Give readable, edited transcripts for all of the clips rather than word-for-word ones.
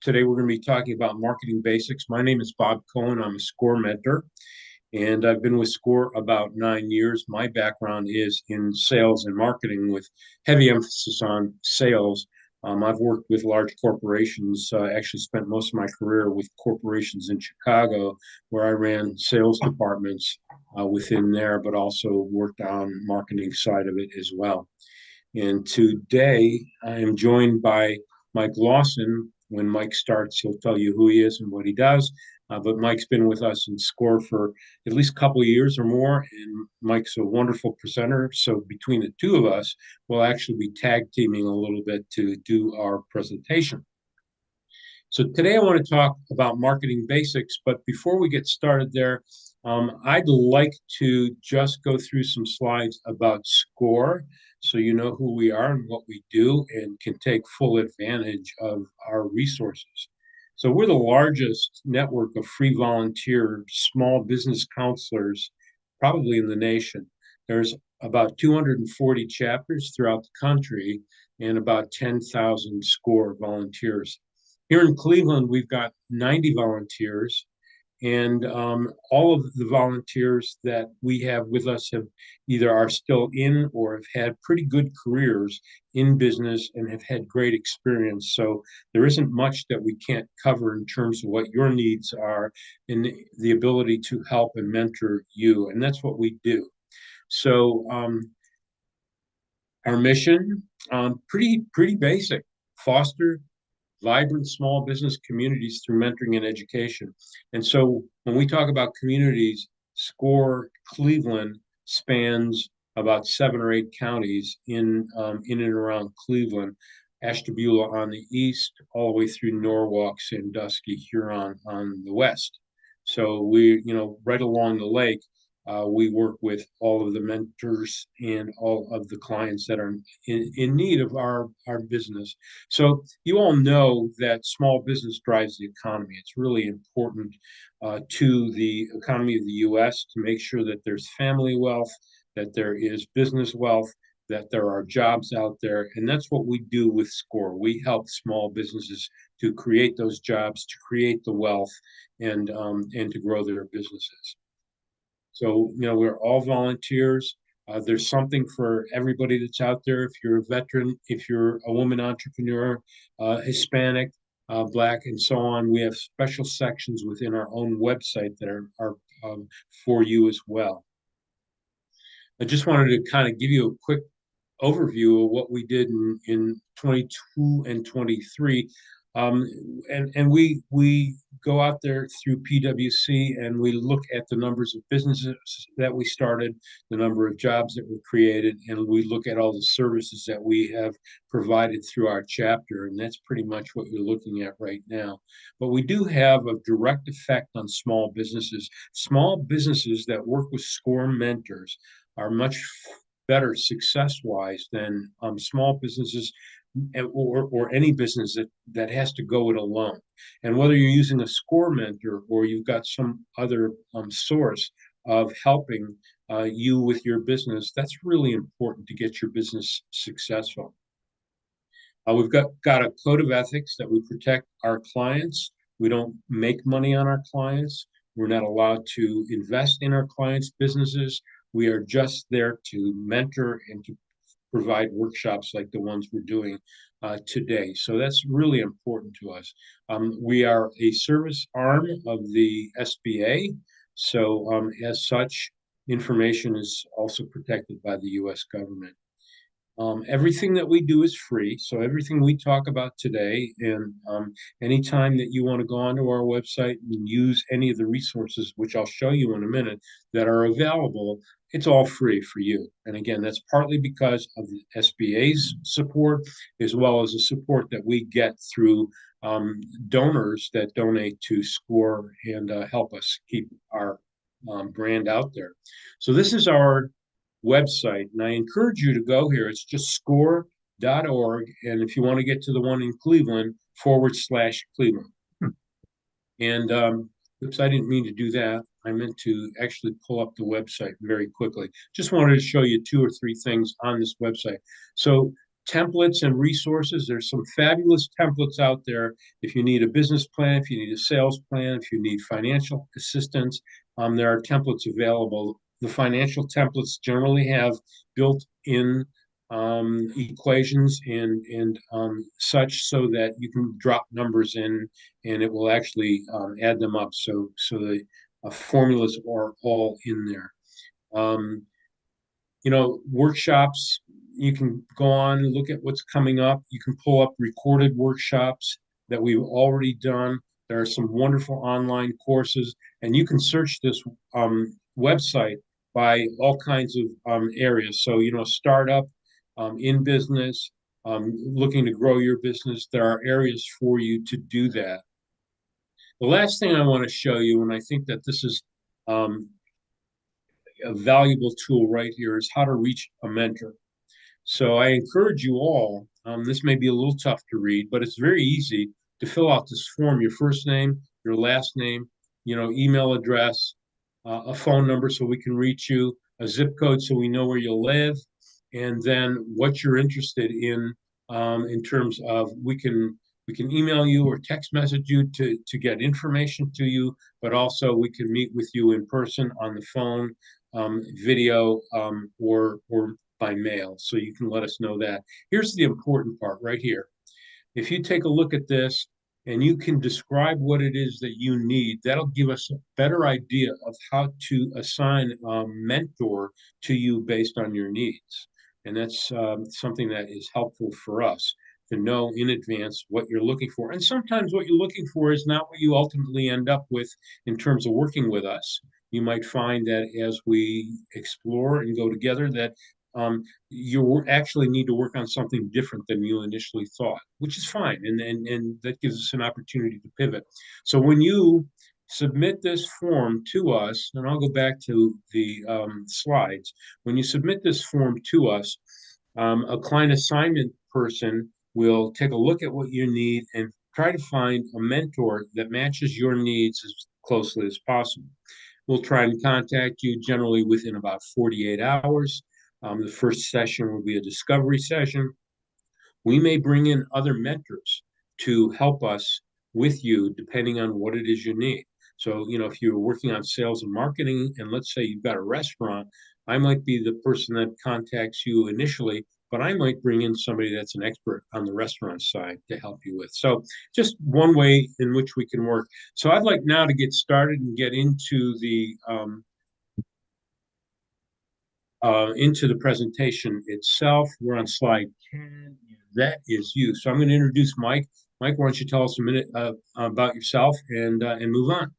Today we're going to be talking about marketing basics. My name is Bob Cohen. I'm a SCORE mentor, and I've been with SCORE about 9 years. My background is in sales and marketing with heavy emphasis on sales. I've worked with large corporations. I actually spent most of my career with corporations in Chicago, where I ran sales departments within there, but also worked on marketing side of it as well. And today I am joined by Mike Lawson. When Mike starts, he'll tell you who he is and what he does. But Mike's been with us in SCORE for at least a couple of years or more, and Mike's a wonderful presenter. So between the two of us, we'll actually be tag teaming a little bit to do our presentation. So today I want to talk about marketing basics, but before we get started there, I'd like to just go through some slides about SCORE so you know who we are and what we do and can take full advantage of our resources. So we're the largest network of free volunteer small business counselors probably in the nation. There's about 240 chapters throughout the country and about 10,000 SCORE volunteers. Here in Cleveland, we've got 90 volunteers, and all of the volunteers that we have with us have either are still in or have had pretty good careers in business and have had great experience. So there isn't much that we can't cover in terms of what your needs are and the ability to help and mentor you. And that's what we do. So our mission, pretty basic: foster vibrant small business communities through mentoring and education. And so when we talk about communities, SCORE Cleveland spans about 7 or 8 counties in and around Cleveland, Ashtabula on the east, all the way through Norwalk, Sandusky, Huron on the west. So right along the lake, we work with all of the mentors and all of the clients that are in need of our business. So you all know that small business drives the economy. It's really important to the economy of the U.S. to make sure that there's family wealth, that there is business wealth, that there are jobs out there. And that's what we do with SCORE. We help small businesses to create those jobs, to create the wealth, and to grow their businesses. So, we're all volunteers. There's something for everybody that's out there. If you're a veteran, if you're a woman entrepreneur, Hispanic, Black, and so on, we have special sections within our own website that are for you as well. I just wanted to kind of give you a quick overview of what we did in 22 and 23. And we go out there through PwC and we look at the numbers of businesses that we started, the number of jobs that were created, and we look at all the services that we have provided through our chapter. And that's pretty much what you're looking at right now. But we do have a direct effect on small businesses. Small businesses that work with SCORE mentors are much better success-wise than small businesses or any business that has to go it alone. And whether you're using a SCORE mentor or you've got some other source of helping you with your business, that's really important to get your business successful. We've got a code of ethics that we protect our clients. We don't make money on our clients. We're not allowed to invest in our clients' businesses. We are just there to mentor and to provide workshops like the ones we're doing today. So that's really important to us. We are a service arm of the SBA. So as such, information is also protected by the U.S. government. Everything that we do is free. So everything we talk about today, and anytime that you want to go onto our website and use any of the resources, which I'll show you in a minute, that are available, it's all free for you. And again, that's partly because of the SBA's support, as well as the support that we get through donors that donate to SCORE and help us keep our brand out there. So this is our website, and I encourage you to go here. It's just score.org. And if you want to get to the one in Cleveland, /Cleveland. And oops, I didn't mean to do that. I meant to actually pull up the website very quickly. Just wanted to show you 2 or 3 things on this website. So templates and resources. There's some fabulous templates out there. If you need a business plan, if you need a sales plan, if you need financial assistance, there are templates available. The financial templates generally have built-in equations and such, so that you can drop numbers in and it will actually add them up. So the formulas are all in there. Um, Workshops, you can go on and look at what's coming up. You can pull up recorded workshops that we've already done. There are some wonderful online courses, and you can search this website by all kinds of areas. So, startup, in business, looking to grow your business, there are areas for you to do that. The last thing I want to show you, and I think that this is um, a valuable tool right here, is how to reach a mentor. So I encourage you all, this may be a little tough to read, but it's very easy to fill out this form: your first name, your last name, email address, a phone number so we can reach you, a zip code so we know where you live, and then what you're interested in terms of we can email you or text message you to get information to you, but also we can meet with you in person, on the phone, video, or by mail. So you can let us know that. Here's the important part right here. If you take a look at this and you can describe what it is that you need, that'll give us a better idea of how to assign a mentor to you based on your needs. And that's something that is helpful for us to know in advance what you're looking for. And sometimes what you're looking for is not what you ultimately end up with in terms of working with us. You might find that as we explore and go together, that you actually need to work on something different than you initially thought, which is fine. And that gives us an opportunity to pivot. So when you submit this form to us, and I'll go back to the slides. When you submit this form to us, a client assignment person will take a look at what you need and try to find a mentor that matches your needs as closely as possible. We'll try and contact you generally within about 48 hours. The first session will be a discovery session. We may bring in other mentors to help us with you, depending on what it is you need. So, if you're working on sales and marketing, and let's say you've got a restaurant, I might be the person that contacts you initially, but I might bring in somebody that's an expert on the restaurant side to help you with. So, just one way in which we can work. So, I'd like now to get started and get into the presentation itself. We're on slide 10. That is you. So I'm going to introduce Mike. Mike, why don't you tell us a minute about yourself and move on.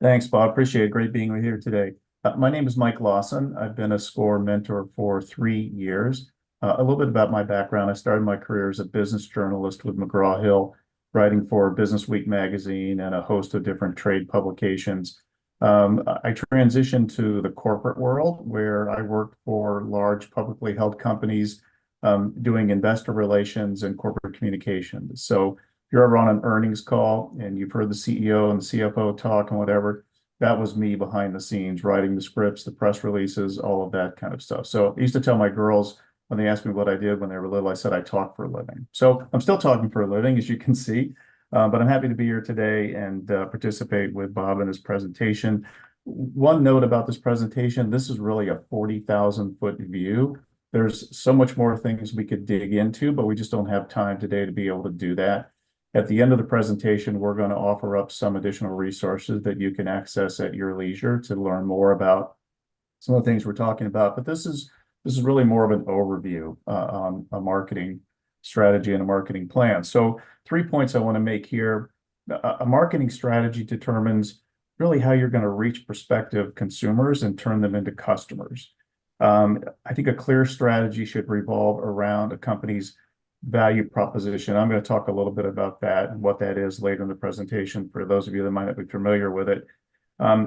Thanks, Bob. Appreciate it. Great being here today. My name is Mike Lawson. I've been a SCORE mentor for 3 years. A little bit about my background. I started my career as a business journalist with McGraw-Hill, writing for Business Week magazine and a host of different trade publications. I transitioned to the corporate world, where I worked for large publicly held companies, doing investor relations and corporate communications. So if you're ever on an earnings call and you've heard the CEO and the CFO talk and whatever, that was me behind the scenes, writing the scripts, the press releases, all of that kind of stuff. So I used to tell my girls when they asked me what I did when they were little, I said I talk for a living. So I'm still talking for a living, as you can see. But I'm happy to be here today and participate with Bob in his presentation. One note about this presentation: this is really a 40,000-foot view. There's so much more things we could dig into, but we just don't have time today to be able to do that. At the end of the presentation, we're going to offer up some additional resources that you can access at your leisure to learn more about some of the things we're talking about. But this is really more of an overview on a marketing strategy and a marketing plan. So 3 points I want to make here. A marketing strategy determines really how you're going to reach prospective consumers and turn them into customers. I think a clear strategy should revolve around a company's value proposition. I'm going to talk a little bit about that and what that is later in the presentation for those of you that might not be familiar with it,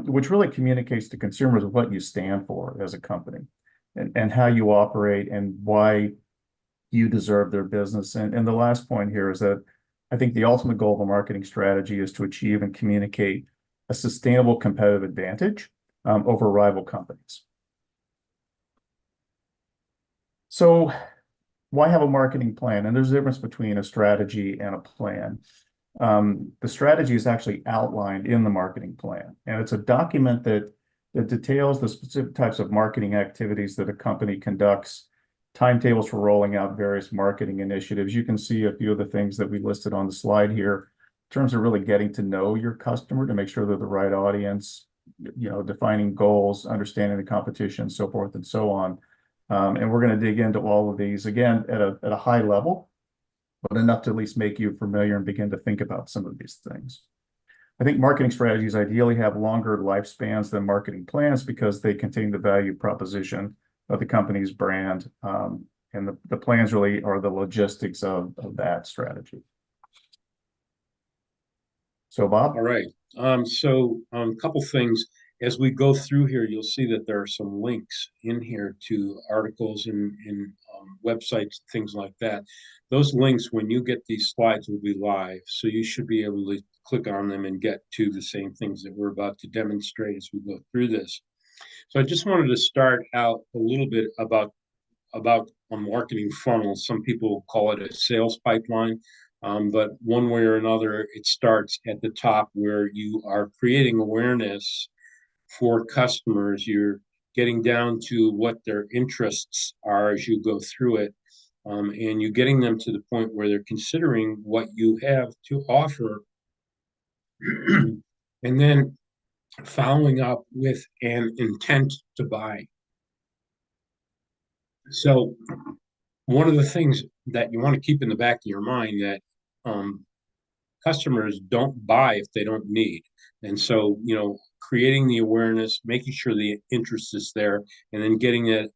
which really communicates to consumers what you stand for as a company and how you operate and why you deserve their business. And the last point here is that I think the ultimate goal of a marketing strategy is to achieve and communicate a sustainable competitive advantage over rival companies. So why have a marketing plan? And there's a difference between a strategy and a plan. The strategy is actually outlined in the marketing plan, and it's a document that details the specific types of marketing activities that a company conducts, timetables for rolling out various marketing initiatives. You can see a few of the things that we listed on the slide here in terms of really getting to know your customer to make sure they're the right audience, defining goals, understanding the competition, so forth and so on. And we're going to dig into all of these again at a high level, but enough to at least make you familiar and begin to think about some of these things. I think marketing strategies ideally have longer lifespans than marketing plans because they contain the value proposition of the company's brand. And the plans really are the logistics of that strategy. So, Bob? All right. A couple things. As we go through here, you'll see that there are some links in here to articles and websites, things like that. Those links, when you get these slides, will be live. So you should be able to click on them and get to the same things that we're about to demonstrate as we go through this. So I just wanted to start out a little bit about a marketing funnel. Some people call it a sales pipeline. But one way or another, it starts at the top where you are creating awareness for customers. You're getting down to what their interests are as you go through it. And you're getting them to the point where they're considering what you have to offer. And then following up with an intent to buy. So one of the things that you want to keep in the back of your mind that customers don't buy if they don't need. And so, creating the awareness, making sure the interest is there, and then getting that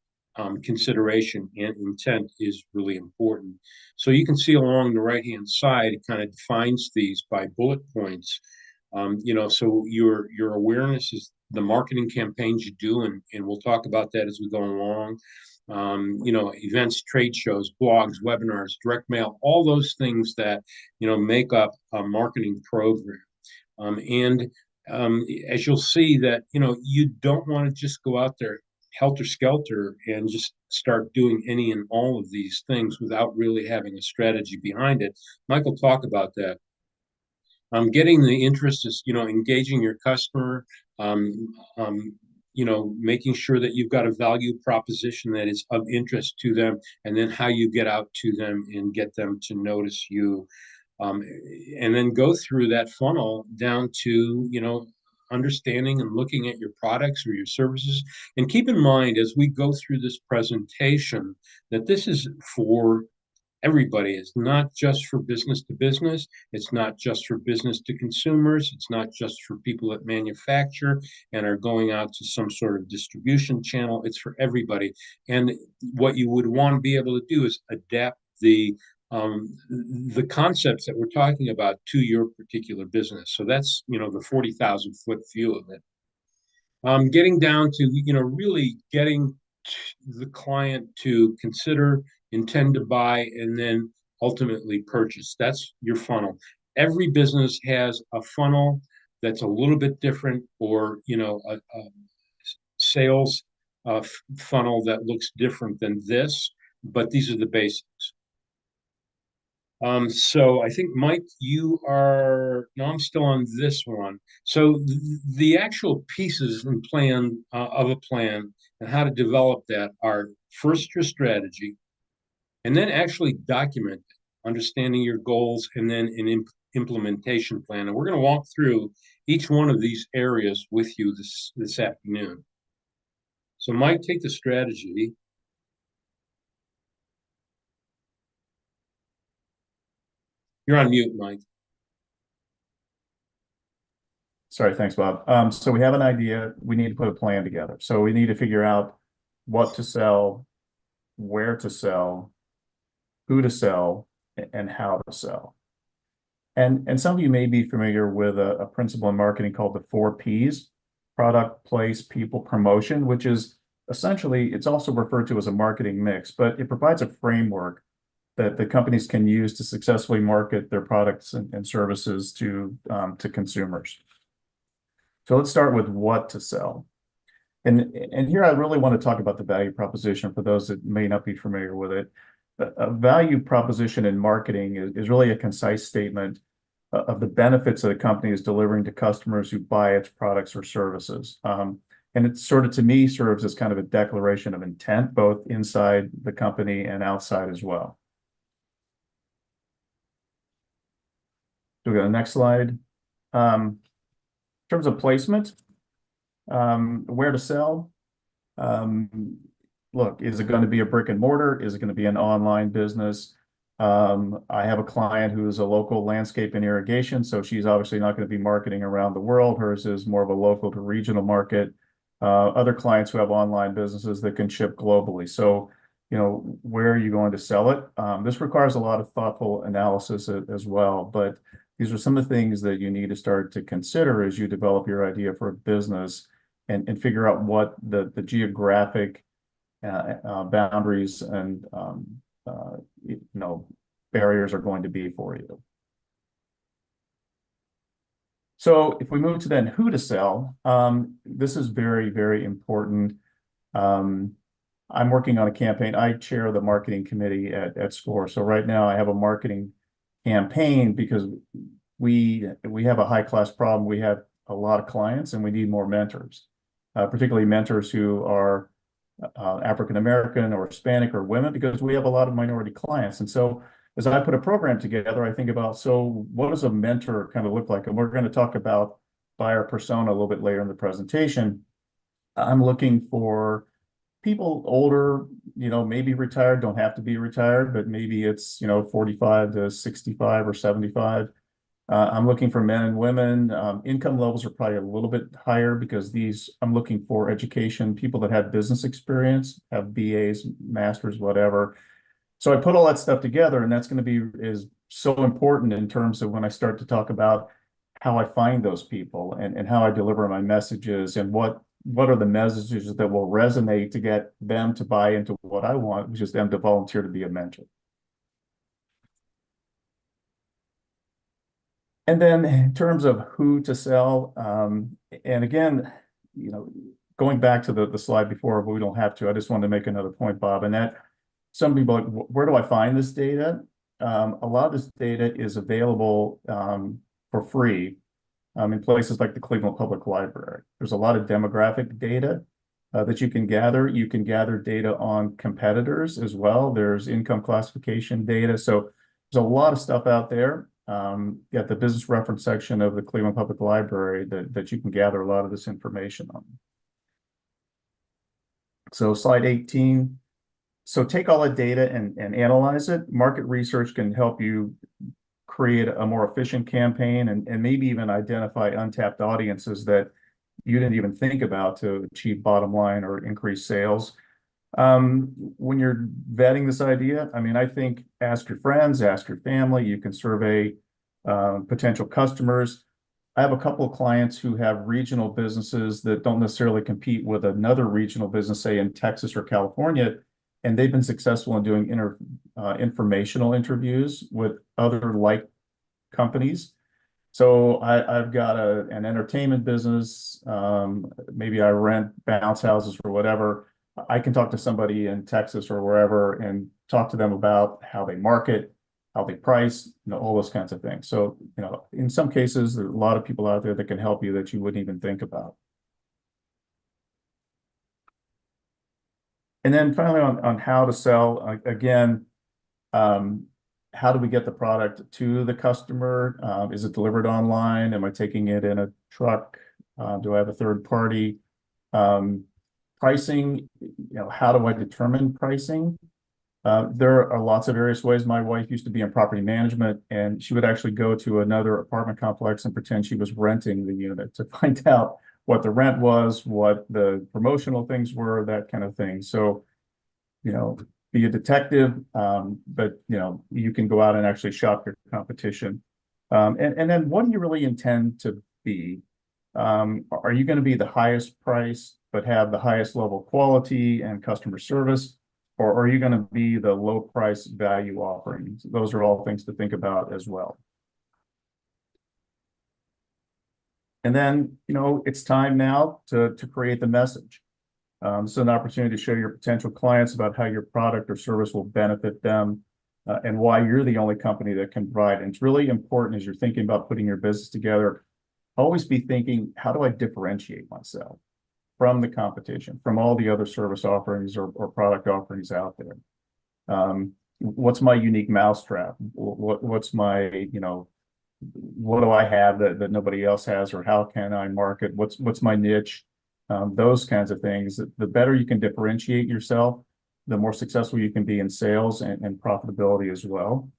consideration and intent is really important. So you can see along the right-hand side, it kind of defines these by bullet points. So your awareness is the marketing campaigns you do, and we'll talk about that as we go along. Events, trade shows, blogs, webinars, direct mail, all those things that, make up a marketing program. As you'll see that, you don't want to just go out there helter-skelter and just start doing any and all of these things without really having a strategy behind it. Michael, talk about that. Getting the interest is, engaging your customer, making sure that you've got a value proposition that is of interest to them, and then how you get out to them and get them to notice you. And then go through that funnel down to, understanding and looking at your products or your services. And keep in mind, as we go through this presentation, that this is for everybody. It's not just for business to business. It's not just for business to consumers. It's not just for people that manufacture and are going out to some sort of distribution channel. It's for everybody. And what you would want to be able to do is adapt the concepts that we're talking about to your particular business. So that's, the 40,000-foot view of it. Getting down to, really getting the client to consider, intend to buy, and then ultimately purchase. That's your funnel. Every business has a funnel that's a little bit different, or, a sales funnel that looks different than this, but these are the basics. So I think, Mike, no, I'm still on this one. So the actual pieces and plan of a plan and how to develop that are first your strategy, and then actually document it, understanding your goals, and then an implementation plan. And we're going to walk through each one of these areas with you this afternoon. So Mike, take the strategy. You're on mute, Mike. Sorry, thanks, Bob. So we have an idea. We need to put a plan together. So we need to figure out what to sell, where to sell, who to sell, and how to sell. And some of you may be familiar with a principle in marketing called the 4 Ps: product, place, people, promotion, which is essentially, it's also referred to as a marketing mix, but it provides a framework that the companies can use to successfully market their products and services to consumers. So let's start with what to sell. And here I really want to talk about the value proposition for those that may not be familiar with it. a value proposition in marketing is really a concise statement of the benefits that a company is delivering to customers who buy its products or services. And it sort of, to me, serves as kind of a declaration of intent, both inside the company and outside as well. So we go to the next slide. In terms of placement, where to sell. Look, is it going to be a brick and mortar? Is it going to be an online business? I have a client who is a local landscape and irrigation, so she's obviously not going to be marketing around the world. Hers is more of a local to regional market. Other clients who have online businesses that can ship globally. So, where are you going to sell it? This requires a lot of thoughtful analysis as well, but these are some of the things that you need to start to consider as you develop your idea for a business and figure out what the geographic boundaries and barriers are going to be for you. So if we move to then who to sell, this is very, very important. I'm working on a campaign. I chair the marketing committee at SCORE. So right now I have a marketing campaign because we have a high-class problem. We have a lot of clients and we need more mentors, particularly mentors who are African American or Hispanic or women, because we have a lot of minority clients. And so as I put a program together, I think about, so what does a mentor kind of look like? And we're going to talk about buyer persona a little bit later in the presentation. I'm looking for people older, maybe retired, don't have to be retired, but maybe it's, 45 to 65 or 75. I'm looking for men and women. Income levels are probably a little bit higher because I'm looking for education, people that have business experience, have BAs, masters, whatever. So I put all that stuff together, and that's going to is so important in terms of when I start to talk about how I find those people and how I deliver my messages and what are the messages that will resonate to get them to buy into what I want, which is them to volunteer to be a mentor. And then in terms of who to sell, and again, going back to the slide before, but we don't have to, I just wanted to make another point, Bob, and that some people, where do I find this data? A lot of this data is available for free in places like the Cleveland Public Library. There's a lot of demographic data that you can gather. You can gather data on competitors as well. There's income classification data. So there's a lot of stuff out there. At the business reference section of the Cleveland Public Library that you can gather a lot of this information on. So slide 18. So take all that data and analyze it. Market research can help you create a more efficient campaign and maybe even identify untapped audiences that you didn't even think about to achieve bottom line or increase sales. When you're vetting this idea, I think ask your friends, ask your family. You can survey potential customers. I have a couple of clients who have regional businesses that don't necessarily compete with another regional business, say in Texas or California, and they've been successful in doing informational interviews with other like companies. So I've got an entertainment business. Maybe I rent bounce houses or whatever. I can talk to somebody in Texas or wherever and talk to them about how they market, how they price, all those kinds of things. So, in some cases, there are a lot of people out there that can help you that you wouldn't even think about. And then finally on how to sell, again, how do we get the product to the customer? Is it delivered online? Am I taking it in a truck? Do I have a third party? Pricing, how do I determine pricing? There are lots of various ways. My wife used to be in property management, and she would actually go to another apartment complex and pretend she was renting the unit to find out what the rent was, what the promotional things were, that kind of thing. So, be a detective, but you can go out and actually shop your competition. And then what do you really intend to be? Are you going to be the highest price, but have the highest level of quality and customer service? Or are you going to be the low price value offerings? Those are all things to think about as well. And then, it's time now to create the message. So an opportunity to show your potential clients about how your product or service will benefit them, and why you're the only company that can provide. And it's really important as you're thinking about putting your business together, always be thinking, how do I differentiate myself from the competition, from all the other service offerings or product offerings out there? What's my unique mousetrap? What's my, what do I have that nobody else has, or how can I market? What's my niche? Those kinds of things. The better you can differentiate yourself, the more successful you can be in sales and profitability as well.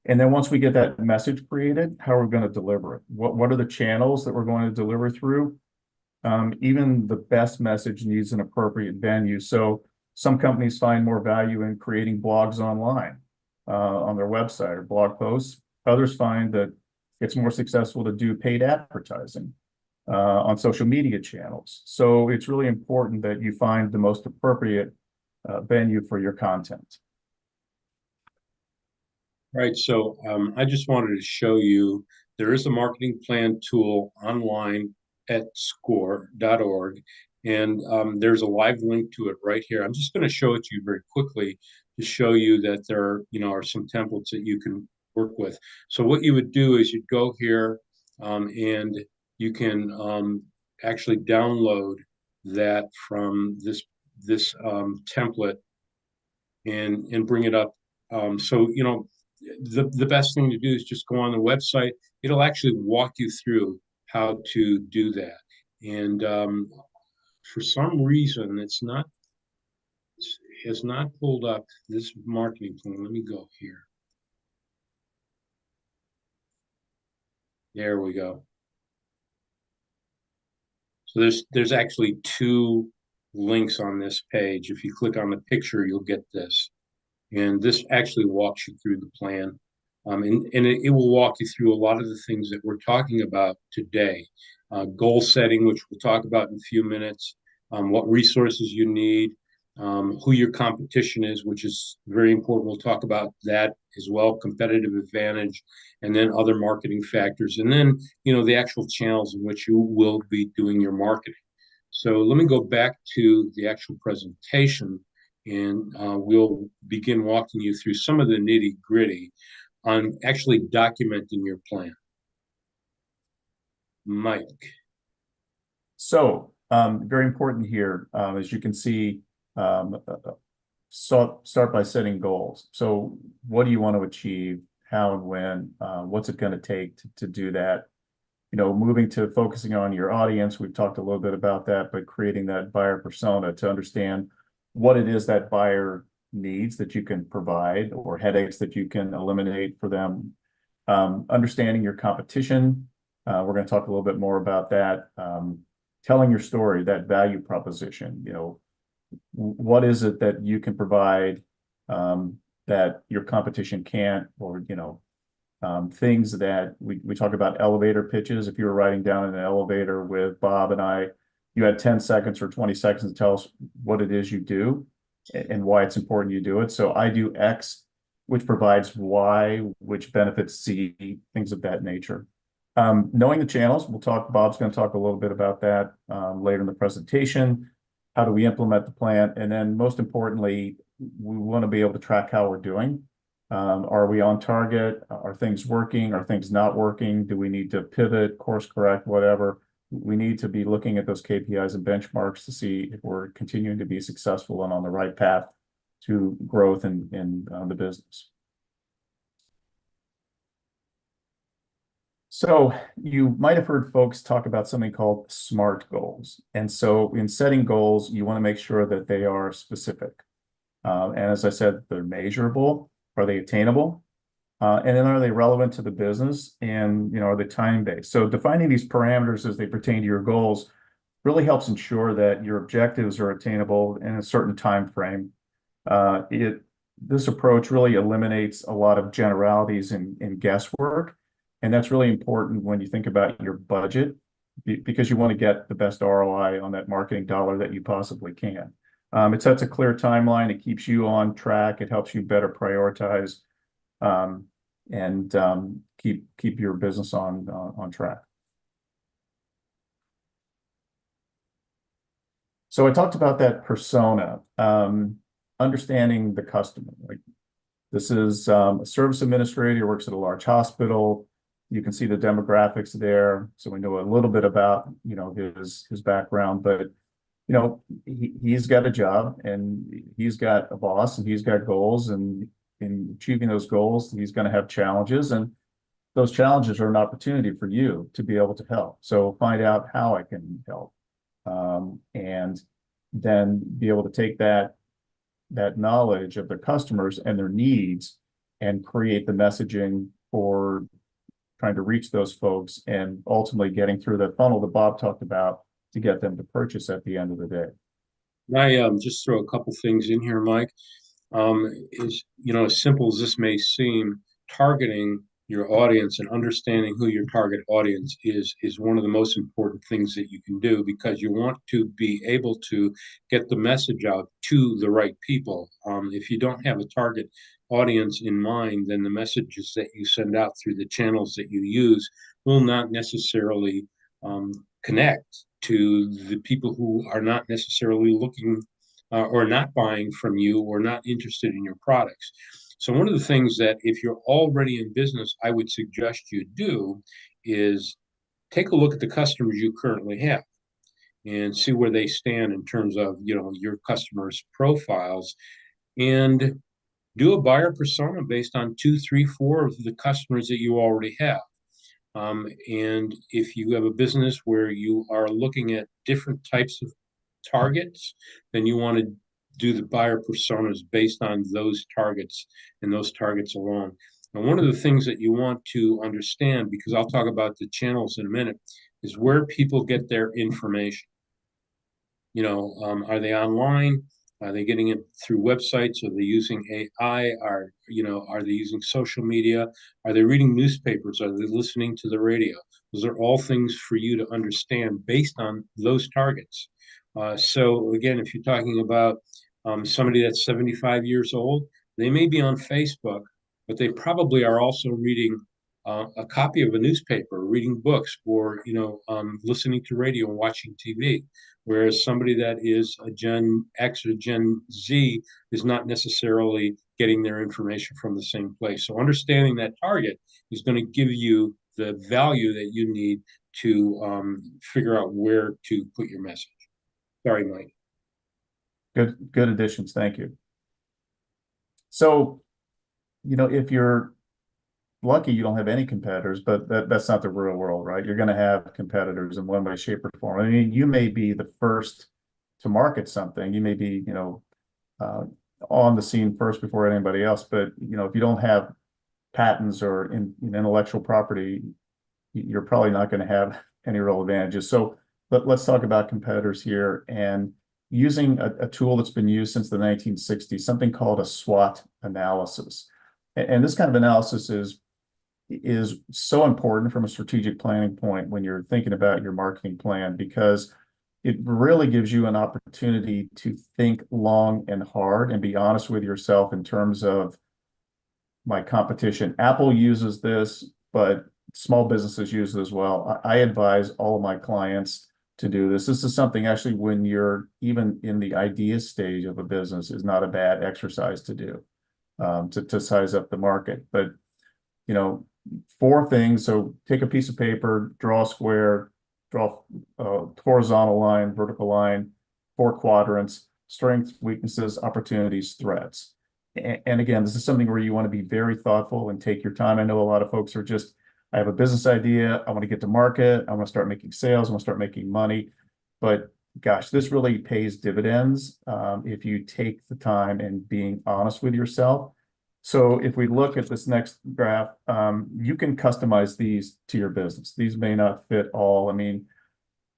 And then once we get that message created, how are we going to deliver it? What are the channels that we're going to deliver through? Even the best message needs an appropriate venue. So some companies find more value in creating blogs online on their website or blog posts. Others find that it's more successful to do paid advertising on social media channels. So it's really important that you find the most appropriate venue for your content. Right. So I just wanted to show you there is a marketing plan tool online at score.org. And there's a live link to it right here. I'm just going to show it to you very quickly to show you that there, are some templates that you can work with. So what you would do is you'd go here and you can actually download that from this template and bring it up. So the best thing to do is just go on the website. It'll actually walk you through how to do that. And for some reason, has not pulled up this marketing plan. Let me go here. There we go. So there's actually two links on this page. If you click on the picture, you'll get this. And this actually walks you through the plan. And it will walk you through a lot of the things that we're talking about today. Goal setting, which we'll talk about in a few minutes, what resources you need, who your competition is, which is very important. We'll talk about that as well, competitive advantage, and then other marketing factors. And then, the actual channels in which you will be doing your marketing. So let me go back to the actual presentation, and we'll begin walking you through some of the nitty gritty on actually documenting your plan. Mike. So very important here, as you can see, start by setting goals. So what do you want to achieve? How and when? What's it going to take to do that? Moving to focusing on your audience. We've talked a little bit about that, but creating that buyer persona to understand what it is that buyer needs that you can provide, or headaches that you can eliminate for them. Understanding your competition. We're going to talk a little bit more about that. Telling your story, that value proposition. What is it that you can provide that your competition can't, or things that we talk about elevator pitches. If you were riding down in an elevator with Bob and I, you had 10 seconds or 20 seconds to tell us what it is you do and why it's important you do it. So I do X, which provides Y, which benefits Z, things of that nature. Knowing the channels, Bob's going to talk a little bit about that later in the presentation. How do we implement the plan? And then most importantly, we want to be able to track how we're doing. Are we on target? Are things working? Are things not working? Do we need to pivot, course correct, whatever? We need to be looking at those KPIs and benchmarks to see if we're continuing to be successful and on the right path to growth in the business. So you might have heard folks talk about something called SMART goals. And so in setting goals, you want to make sure that they are specific. And as I said, they're measurable. Are they attainable? And then are they relevant to the business? And are they time-based? So defining these parameters as they pertain to your goals really helps ensure that your objectives are attainable in a certain time frame. This approach really eliminates a lot of generalities and guesswork. And that's really important when you think about your budget, because you want to get the best ROI on that marketing dollar that you possibly can. It sets a clear timeline. It keeps you on track. It helps you better prioritize and keep your business on track. So I talked about that persona, understanding the customer. Like this is a service administrator, works at a large hospital. You can see the demographics there, so we know a little bit about his background. But he's got a job and he's got a boss and he's got goals, and in achieving those goals, he's going to have challenges, and those challenges are an opportunity for you to be able to help. So find out how I can help, and then be able to take that knowledge of their customers and their needs and create the messaging for trying to reach those folks and ultimately getting through the funnel that Bob talked about to get them to purchase at the end of the day. I just throw a couple things in here, Mike. Is as simple as this may seem, targeting your audience and understanding who your target audience is one of the most important things that you can do, because you want to be able to get the message out to the right people. If you don't have a target audience in mind, then the messages that you send out through the channels that you use will not necessarily connect to the people who are not necessarily looking or not buying from you or not interested in your products. So, one of the things that if you're already in business, I would suggest you do is take a look at the customers you currently have and see where they stand in terms of your customers' profiles, and do a buyer persona based on two, three, four of the customers that you already have. And if you have a business where you are looking at different types of targets, then you want to do the buyer personas based on those targets and those targets alone. And one of the things that you want to understand, because I'll talk about the channels in a minute, is where people get their information. Are they online? Are they getting it through websites? Are they using AI? Are they using social media? Are they reading newspapers? Are they listening to the radio? Those are all things for you to understand based on those targets. So again, if you're talking about somebody that's 75 years old, they may be on Facebook, but they probably are also reading a copy of a newspaper, reading books, or listening to radio and watching TV. Whereas somebody that is a Gen X or Gen Z is not necessarily getting their information from the same place. So understanding that target is going to give you the value that you need to figure out where to put your message. Sorry, Mike. Good additions. Thank you. So, if you're lucky, you don't have any competitors, but that's not the real world, right? You're going to have competitors in one way, shape, or form. I mean, you may be the first to market something. You may be, uh, on the scene first before anybody else. But, if you don't have patents or intellectual property, you're probably not going to have any real advantages. So let's talk about competitors here, and using a tool that's been used since the 1960s, something called a SWOT analysis. And this kind of analysis is so important from a strategic planning point when you're thinking about your marketing plan, because it really gives you an opportunity to think long and hard and be honest with yourself in terms of my competition. Apple uses this, but small businesses use it as well. I advise all of my clients to do this. This is something actually when you're even in the idea stage of a business is not a bad exercise to do, to size up the market. But, four things. So take a piece of paper, draw a square, draw a horizontal line, vertical line, four quadrants: strengths, weaknesses, opportunities, threats. And again, this is something where you want to be very thoughtful and take your time. I know a lot of folks are just, I have a business idea, I want to get to market, I want to start making sales, I want to start making money. But gosh, this really pays dividends if you take the time and being honest with yourself. So if we look at this next graph, you can customize these to your business. These may not fit all. I mean,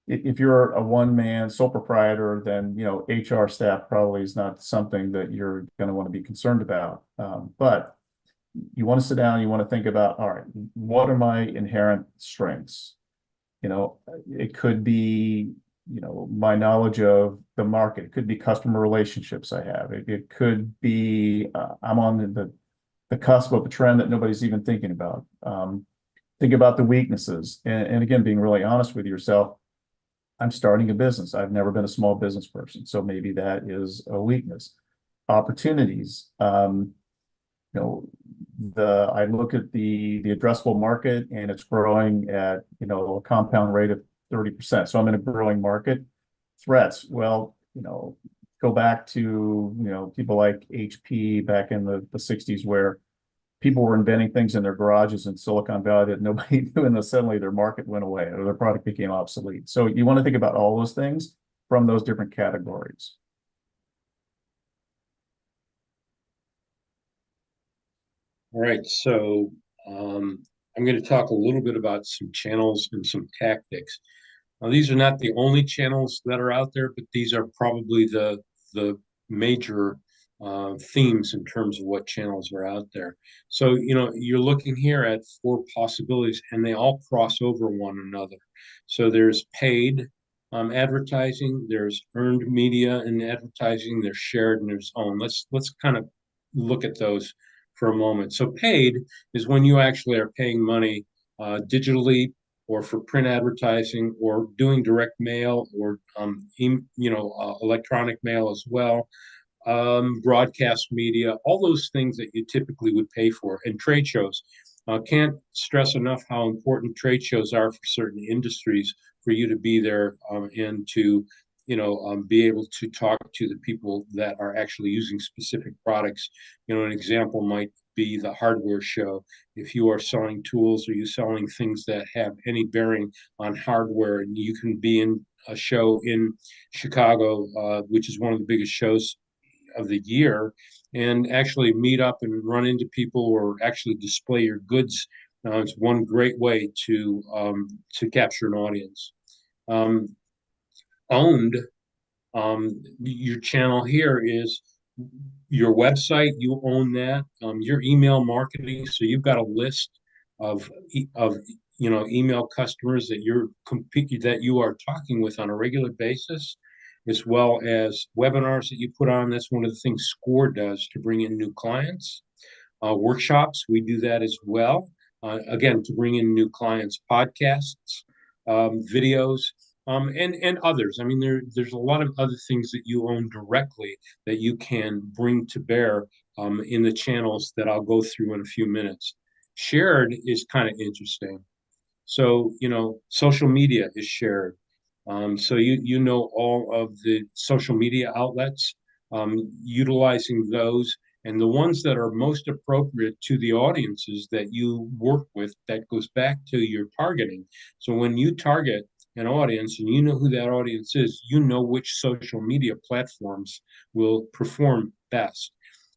if you're a one-man sole proprietor, then HR staff probably is not something that you're going to want to be concerned about. But you want to sit down, you want to think about, all right, what are my inherent strengths? It could be, my knowledge of the market. It could be customer relationships I have. It could be I'm on the cusp of a trend that nobody's even thinking about. Think about the weaknesses, and again, being really honest with yourself. I'm starting a business. I've never been a small business person, so maybe that is a weakness. Opportunities. You know, I look at the addressable market and it's growing at, a compound rate of 30%. So I'm in a growing market. Threats. Well, go back to, people like HP back in the 60s where people were inventing things in their garages in Silicon Valley that nobody knew, and then suddenly their market went away or their product became obsolete. So you want to think about all those things from those different categories. All right, so I'm going to talk a little bit about some channels and some tactics. Now, these are not the only channels that are out there, but these are probably the major themes in terms of what channels are out there. So, you're looking here at four possibilities, and they all cross over one another. So there's paid advertising, there's earned media and advertising, there's shared, and there's owned. Let's kind of look at those for a moment. So paid is when you actually are paying money digitally or for print advertising or doing direct mail or electronic mail as well, broadcast media, all those things that you typically would pay for, and trade shows. Can't stress enough how important trade shows are for certain industries for you to be there and to be able to talk to the people that are actually using specific products. An example might be the hardware show. If you are selling tools or you selling things that have any bearing on hardware, and you can be in a show in Chicago, which is one of the biggest shows of the year, and actually meet up and run into people or actually display your goods. It's one great way to capture an audience. Um, Owned, your channel here is your website. You own that. Your email marketing. So you've got a list of email customers that you are talking with on a regular basis, as well as webinars that you put on. That's one of the things SCORE does to bring in new clients. Workshops, we do that as well. Again, to bring in new clients, podcasts, videos, and others. I mean, there's a lot of other things that you own directly that you can bring to bear in the channels that I'll go through in a few minutes. Shared is kind of interesting. So, social media is shared. So you know all of the social media outlets, utilizing those, and the ones that are most appropriate to the audiences that you work with, that goes back to your targeting. So when you target an audience and you know who that audience is, you know which social media platforms will perform best.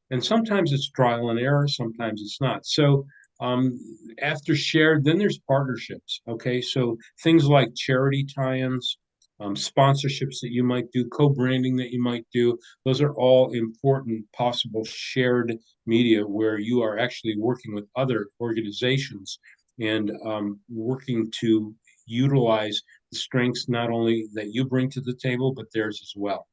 And sometimes it's trial and error, sometimes it's not. So um, after shared, then there's partnerships. Okay, so things like charity tie-ins, sponsorships that you might do, co-branding that you might do, those are all important possible shared media where you are actually working with other organizations and working to utilize the strengths not only that you bring to the table, but theirs as well.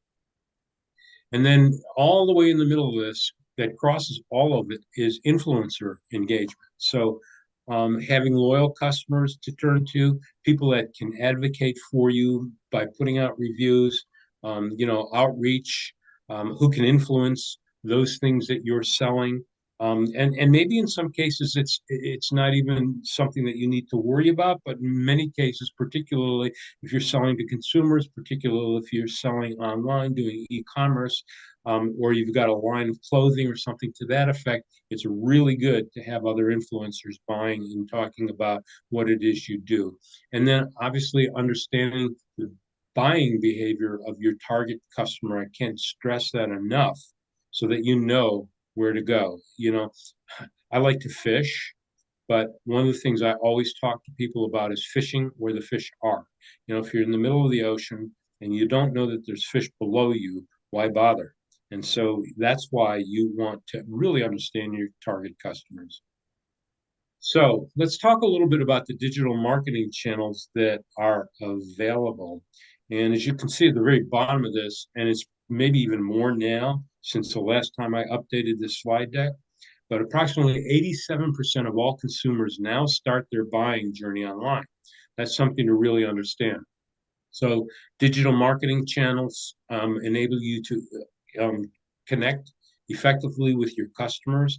And then all the way in the middle of this, that crosses all of it, is influencer engagement. So having loyal customers to turn to, people that can advocate for you by putting out reviews, outreach, who can influence those things that you're selling. And maybe in some cases it's not even something that you need to worry about, but in many cases, particularly if you're selling to consumers, particularly if you're selling online, doing e-commerce, or you've got a line of clothing or something to that effect, it's really good to have other influencers buying and talking about what it is you do. And then obviously understanding the buying behavior of your target customer. I can't stress that enough so that you know where to go. I like to fish, but one of the things I always talk to people about is fishing where the fish are. If you're in the middle of the ocean and you don't know that there's fish below you, why bother? And so that's why you want to really understand your target customers. So let's talk a little bit about the digital marketing channels that are available. And as you can see at the very bottom of this, and it's maybe even more now since the last time I updated this slide deck, but approximately 87% of all consumers now start their buying journey online. That's something to really understand. So digital marketing channels enable you to connect effectively with your customers.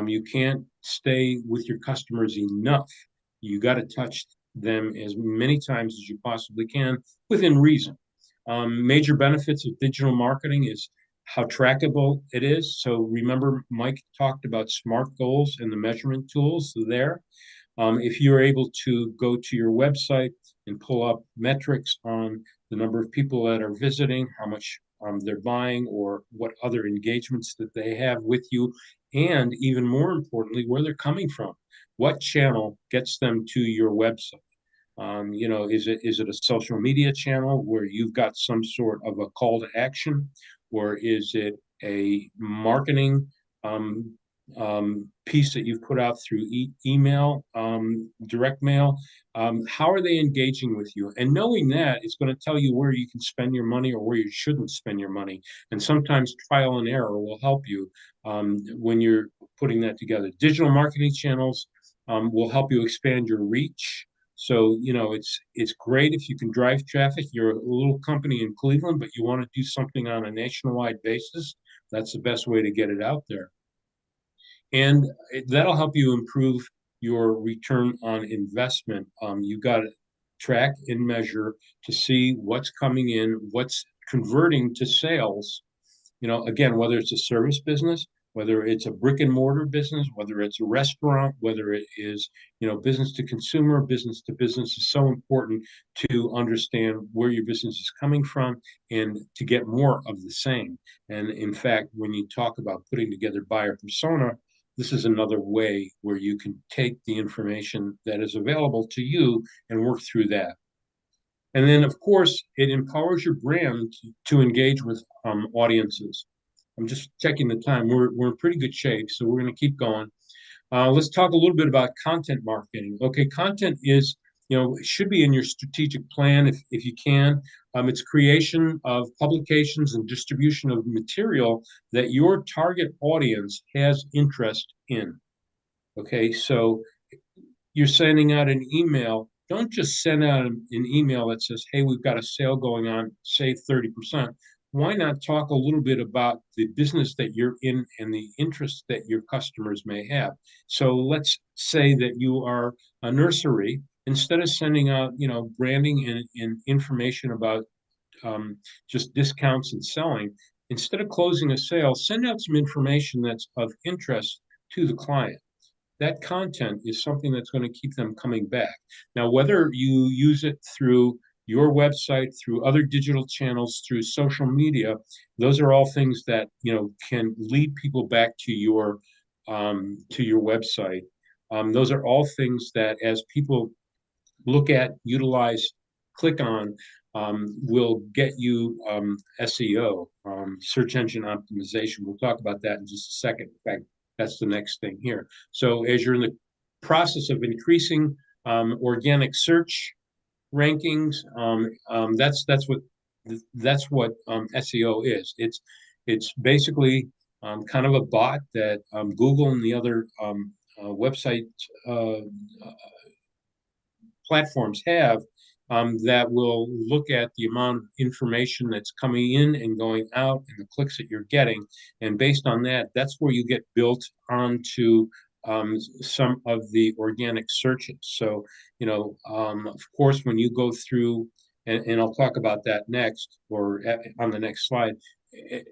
You can't stay with your customers enough. You got to touch them as many times as you possibly can within reason. Major benefits of digital marketing is how trackable it is. So remember, Mike talked about SMART goals and the measurement tools there. If you're able to go to your website and pull up metrics on the number of people that are visiting, how much they're buying, or what other engagements that they have with you, and even more importantly, where they're coming from. What channel gets them to your website? Is it a social media channel where you've got some sort of a call to action, or is it a marketing um, piece that you've put out through email, direct mail? How are they engaging with you? And knowing that is going to tell you where you can spend your money or where you shouldn't spend your money. And sometimes trial and error will help you when you're putting that together. Digital marketing channels will help you expand your reach. So, it's great if you can drive traffic. You're a little company in Cleveland, but you want to do something on a nationwide basis. That's the best way to get it out there. And that'll help you improve your return on investment. You got to track and measure to see what's coming in, what's converting to sales. Again, whether it's a service business, whether it's a brick and mortar business, whether it's a restaurant, whether it is, business to consumer, business to business, is so important to understand where your business is coming from and to get more of the same. And in fact, when you talk about putting together buyer persona, this is another way where you can take the information that is available to you and work through that. And then, of course, it empowers your brand to engage with audiences. I'm just checking the time. We're in pretty good shape, so we're going to keep going. Let's talk a little bit about content marketing. Okay, content is, should be in your strategic plan if you can. It's creation of publications and distribution of material that your target audience has interest in. Okay, so you're sending out an email, don't just send out an email that says, hey, we've got a sale going on, save 30%. Why not talk a little bit about the business that you're in and the interests that your customers may have? So let's say that you are a nursery. Instead of sending out, branding and information about just discounts and selling, instead of closing a sale, send out some information that's of interest to the client. That content is something that's going to keep them coming back. Now, whether you use it through your website, through other digital channels, through social media, those are all things that can lead people back to your website. Those are all things that, as people look at, utilize, click on, will get you SEO, search engine optimization. We'll talk about that in just a second. In fact, that's the next thing here. So as you're in the process of increasing organic search rankings, that's what SEO is. It's basically kind of a bot that Google and the other website platforms have that will look at the amount of information that's coming in and going out and the clicks that you're getting. And based on that, that's where you get built onto some of the organic searches. So, of course, when you go through, and I'll talk about that next or on the next slide,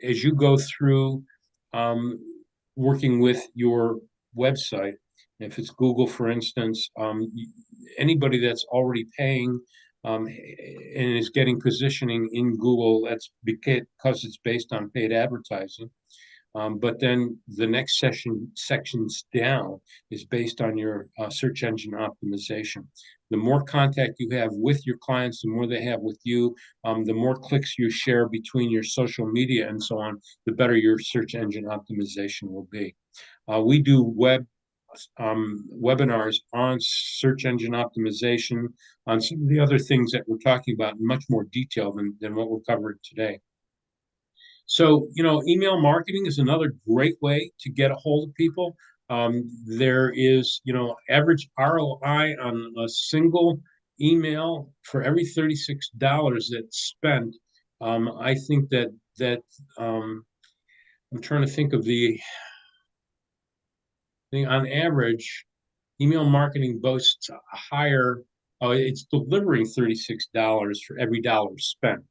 as you go through um, working with your website, if it's Google, for instance, anybody that's already paying and is getting positioning in Google, that's because it's based on paid advertising. But then the next sections down is based on your search engine optimization. The more contact you have with your clients, the more they have with you, the more clicks you share between your social media and so on, the better your search engine optimization will be. We do webinars on search engine optimization, on some of the other things that we're talking about in much more detail than what we're covering today. So, email marketing is another great way to get a hold of people. There is, average ROI on a single email for every $36 that's spent. I think that um, I'm trying to think of the thing on average, email marketing boasts a higher, it's delivering $36 for every dollar spent.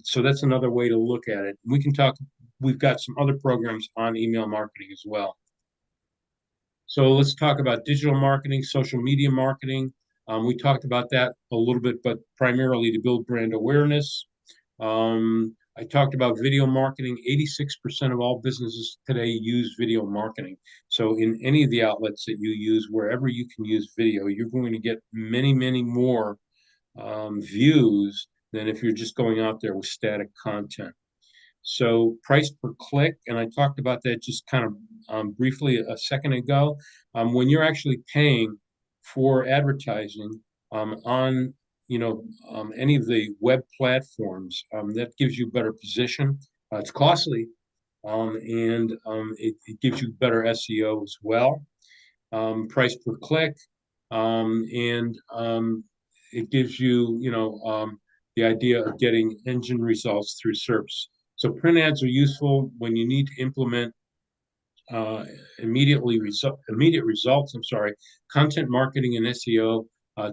So that's another way to look at it. We can talk, we've got some other programs on email marketing as well. So let's talk about digital marketing, social media marketing. We talked about that a little bit, but primarily to build brand awareness. I talked about video marketing. 86% of all businesses today use video marketing. So in any of the outlets that you use, wherever you can use video, you're going to get many, many more views than if you're just going out there with static content. So price per click, and I talked about that just kind of briefly a second ago. When you're actually paying for advertising on any of the web platforms, that gives you better position. It's costly, and it gives you better SEO as well. Price per click, and it gives you, the idea of getting engine results through SERPs. So print ads are useful when you need to implement uh, immediate results. I'm sorry, content marketing and SEO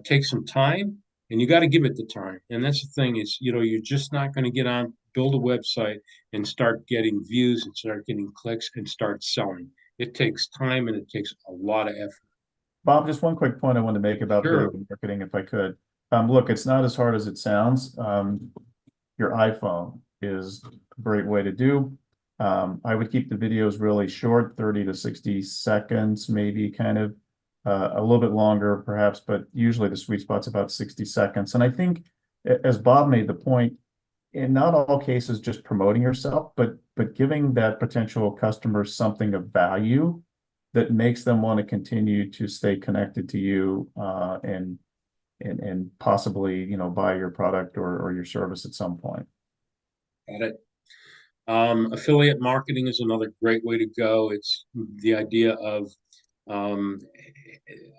takes some time, and you got to give it the time. And that's the thing is, you're just not going to get on, build a website, and start getting views and start getting clicks and start selling. It takes time and it takes a lot of effort. Bob, just one quick point I want to make about video Sure. marketing, if I could. Look, it's not as hard as it sounds. Your iPhone is a great way to do. I would keep the videos really short, 30 to 60 seconds, maybe kind of a little bit longer, perhaps, but usually the sweet spot's about 60 seconds. And I think, as Bob made the point, in not all cases just promoting yourself, but giving that potential customer something of value that makes them want to continue to stay connected to you and possibly, buy your product or your service at some point. Got it. Affiliate marketing is another great way to go. It's the idea of um,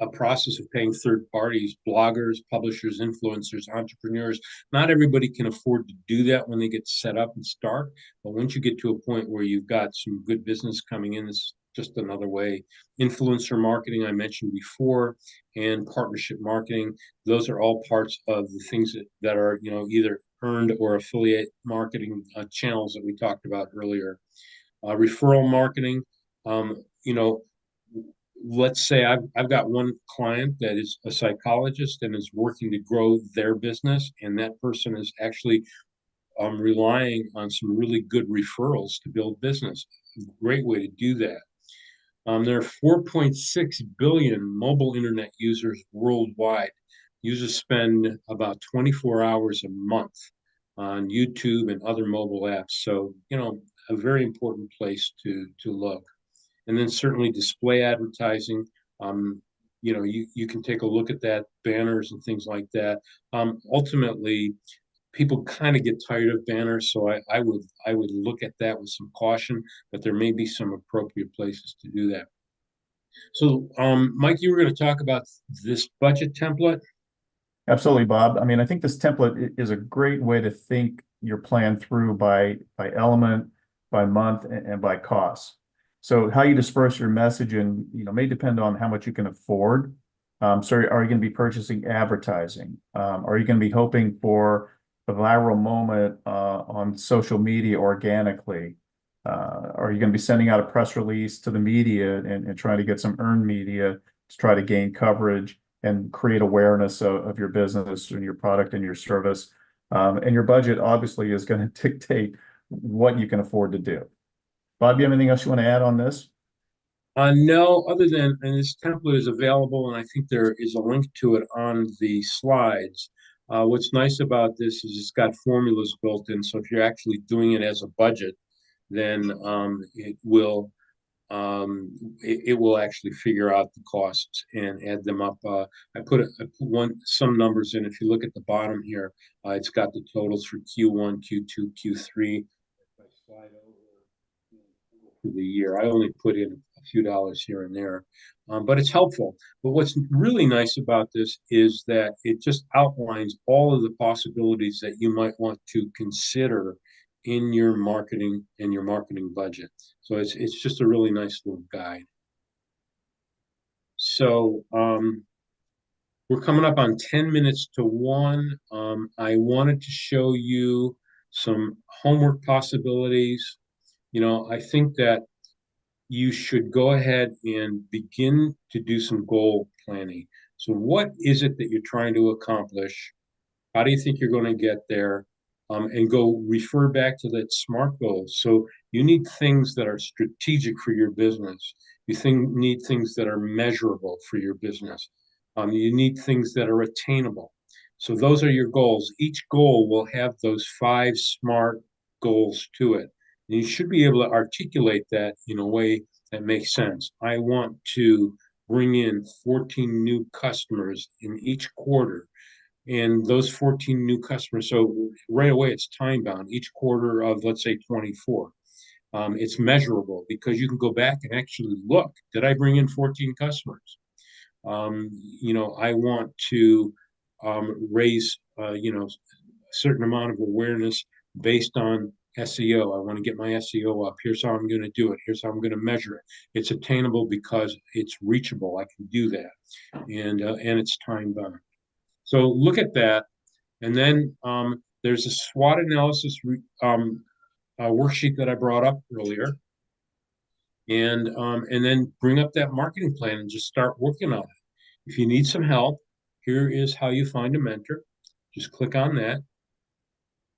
a process of paying third parties, bloggers, publishers, influencers, entrepreneurs. Not everybody can afford to do that when they get set up and start. But once you get to a point where you've got some good business coming in, it's just another way. Influencer marketing, I mentioned before, and partnership marketing. Those are all parts of the things that are, either earned or affiliate marketing channels that we talked about earlier. Referral marketing, you know, let's say I've got one client that is a psychologist and is working to grow their business, and that person is actually relying on some really good referrals to build business. Great way to do that. There are 4.6 billion mobile internet users worldwide. Users spend about 24 hours a month on YouTube and other mobile apps. So, a very important place to look. And then certainly display advertising. You can take a look at that, banners and things like that. Ultimately, people kind of get tired of banners, so I would look at that with some caution, but there may be some appropriate places to do that. So, Mike, you were going to talk about this budget template. Absolutely, Bob. I mean, I think this template is a great way to think your plan through by element, by month, and by cost. So how you disperse your message and may depend on how much you can afford. So are you going to be purchasing advertising? Are you going to be hoping for a viral moment on social media organically? Are you going to be sending out a press release to the media and trying to get some earned media to try to gain coverage and create awareness of your business and your product and your service? And your budget obviously is going to dictate what you can afford to do. Bob, do you have anything else you want to add on this? No, other than, and this template is available, and I think there is a link to it on the slides. What's nice about this is it's got formulas built in, so if you're actually doing it as a budget, then it will actually figure out the costs and add them up. I put some numbers in. If you look at the bottom here, it's got the totals for Q1, Q2, Q3. If I slide over for the year, I only put in a few dollars here and there. But it's helpful. But what's really nice about this is that it just outlines all of the possibilities that you might want to consider in your marketing and your marketing budget. So it's just a really nice little guide. So we're coming up on 10 minutes to one. I wanted to show you some homework possibilities. I think that you should go ahead and begin to do some goal planning. So, what is it that you're trying to accomplish? How do you think you're going to get there? And go refer back to that SMART goals. So you need things that are strategic for your business. Need things that are measurable for your business. You need things that are attainable. So those are your goals. Each goal will have those 5 SMART goals to it. And you should be able to articulate that in a way that makes sense. I want to bring in 14 new customers in each quarter, and those 14 new customers. So right away, it's time bound. Each quarter of, let's say, 24. It's measurable because you can go back and actually look. Did I bring in 14 customers? I want to raise, a certain amount of awareness based on SEO. I want to get my SEO up. Here's how I'm going to do it. Here's how I'm going to measure it. It's attainable because it's reachable. I can do that, and it's time bound. So look at that. And then there's a SWOT analysis worksheet that I brought up earlier. And then bring up that marketing plan and just start working on it. If you need some help, here is how you find a mentor. Just click on that.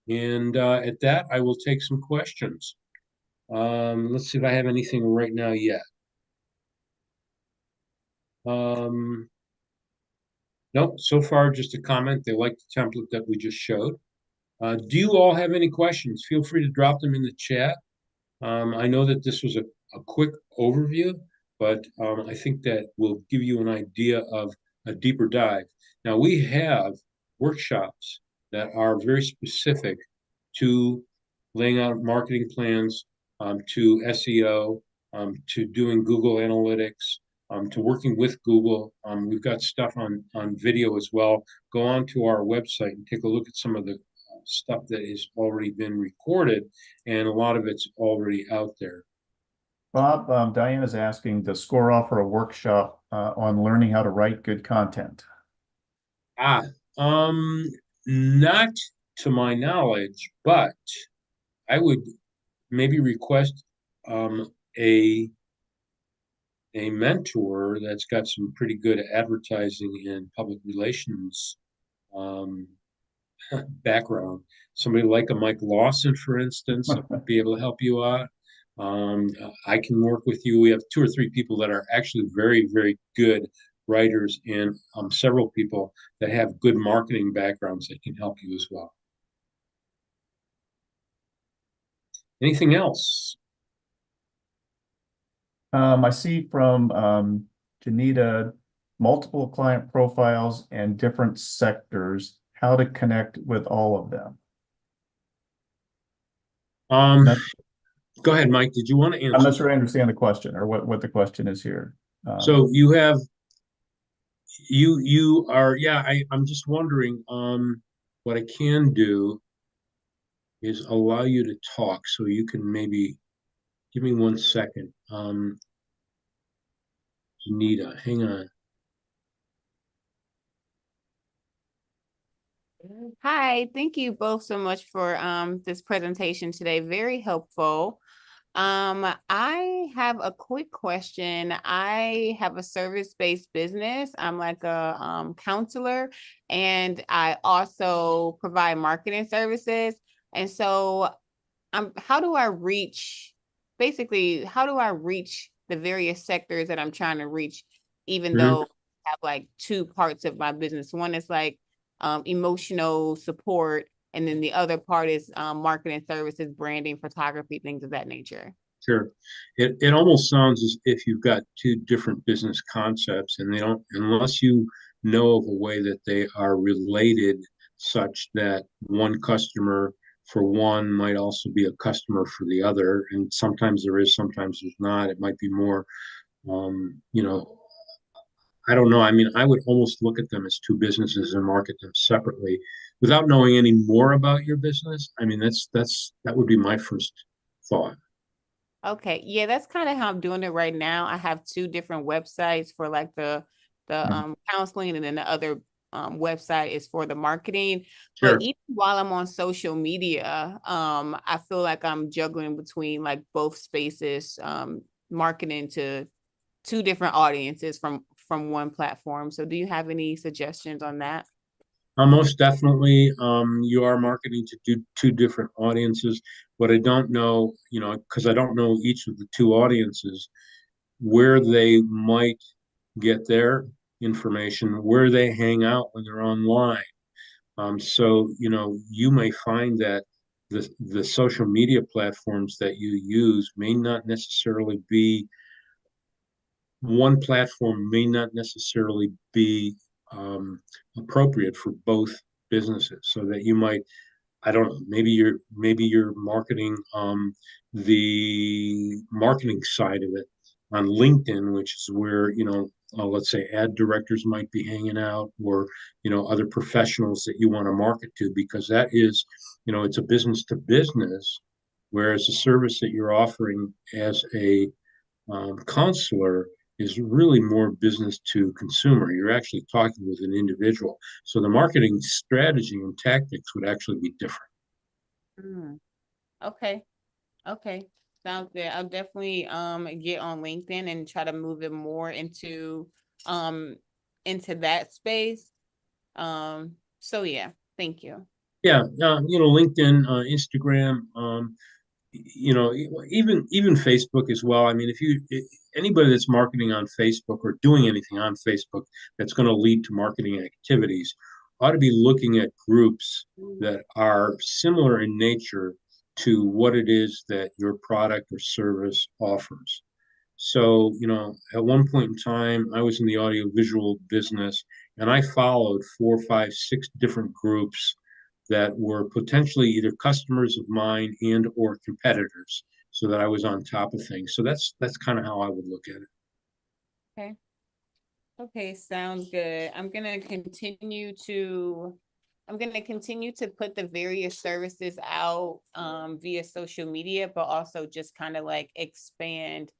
And at that, I will take some questions. Let's see if I have anything right now yet. No, so far just a comment. They like the template that we just showed. Do you all have any questions? Feel free to drop them in the chat. I know that this was a quick overview, but I think that will give you an idea of a deeper dive. Now, we have workshops that are very specific to laying out marketing plans, to SEO, to doing Google Analytics, to working with Google. We've got stuff on video as well. Go on to our website and take a look at some of the stuff that has already been recorded, and a lot of it's already out there. Bob, Diana's asking, does SCORE offer a workshop on learning how to write good content? Ah, not to my knowledge, but I would maybe request um, a a mentor that's got some pretty good advertising and public relations um, background. Somebody like a Mike Lawson, for instance, be able to help you out. I can work with you. We have 2 or 3 people that are actually very, very good writers, and several people that have good marketing backgrounds that can help you as well. Anything else? I see from Janita, multiple client profiles and different sectors, how to connect with all of them. Um, Go ahead, Mike. Did you want to I'm answer? not sure I understand the question or what the question is here. So you are, yeah, I'm just wondering, what I can do is allow you to talk so you can maybe give me 1 second. Janita, hang on. Hi, thank you both so much for this presentation today. Very helpful. I have a quick question. I have a service-based business. I'm like a counselor, and I also provide marketing services. And so how do I reach, basically, how do I reach the various sectors that I'm trying to reach, even Mhm. though I have like 2 parts of my business? One is like emotional support, and then the other part is marketing services, branding, photography, things of that nature. Sure. It almost sounds as if you've got 2 different business concepts, and they don't, unless you know of a way that they are related, such that one customer for one might also be a customer for the other. And sometimes there is, sometimes there's not. It might be more You know, I don't know. I mean, I would almost look at them as two businesses and market them separately without knowing any more about your business. I mean, that would be my first thought. Okay, yeah, that's kind of how I'm doing it right now. I have two different websites for like the Mhm. counseling, and then the other website is for the marketing. But Sure. even while I'm on social media, I feel like I'm juggling between like both spaces, marketing to two different audiences from one platform. So do you have any suggestions on that? Most definitely, you are marketing to two different audiences. What I don't know, because I don't know each of the two audiences, where they might get their information, where they hang out when they're online. So, you may find that the social media platforms that you use may not necessarily be one platform may not necessarily be appropriate for both businesses. So that you might, I don't know, maybe you're marketing the marketing side of it on LinkedIn, which is where, let's say ad directors might be hanging out, or other professionals that you want to market to, because that is, it's a business to business, whereas the service that you're offering as a counselor is really more business to consumer. You're actually talking with an individual. So the marketing strategy and tactics would actually be different. Mm, okay. Okay, sounds good. I'll definitely get on LinkedIn and try to move it more um into that space. So yeah, thank you. Yeah, LinkedIn, Instagram, even Facebook as well. I mean, anybody that's marketing on Facebook or doing anything on Facebook that's going to lead to marketing activities ought to be looking at groups that are similar in nature to what it is that your product or service offers. So, at one point in time, I was in the audiovisual business, and I followed 4, 5, 6 different groups that were potentially either customers of mine and or competitors, so that I was on top of things. So that's kind of how I would look at it. Okay. Okay, sounds good. I'm gonna continue to put the various services out via social media, but also just kind of like expand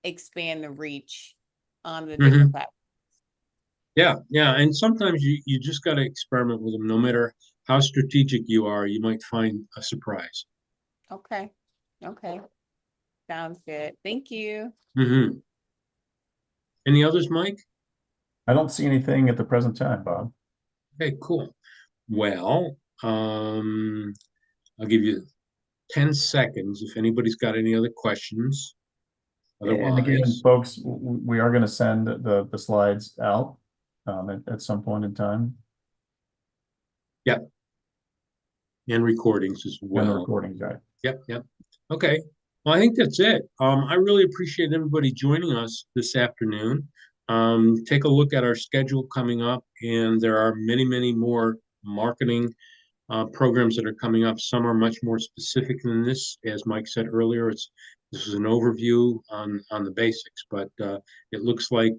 the reach on the different Hmm. platforms. Yeah, yeah. And sometimes you just got to experiment with them. No matter how strategic you are, you might find a surprise. Okay. Okay. Sounds good. Thank you. Hmm. Any others, Mike? I don't see anything at the present time, Bob. Okay, cool. Well, I'll give you 10 seconds if anybody's got any other questions. And again, Otherwise, folks, we are going to send the slides out at some point in time, yeah, and recordings as and the well. recording guide. Yep, yep. Okay. Well, I think that's it. I really appreciate everybody joining us this afternoon. Take a look at our schedule coming up, and there are many, many more marketing programs that are coming up. Some are much more specific than this, as Mike said earlier. This is an overview on the basics, but it looks like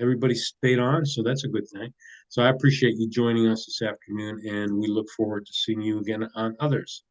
everybody stayed on, so that's a good thing. So I appreciate you joining us this afternoon, and we look forward to seeing you again on others.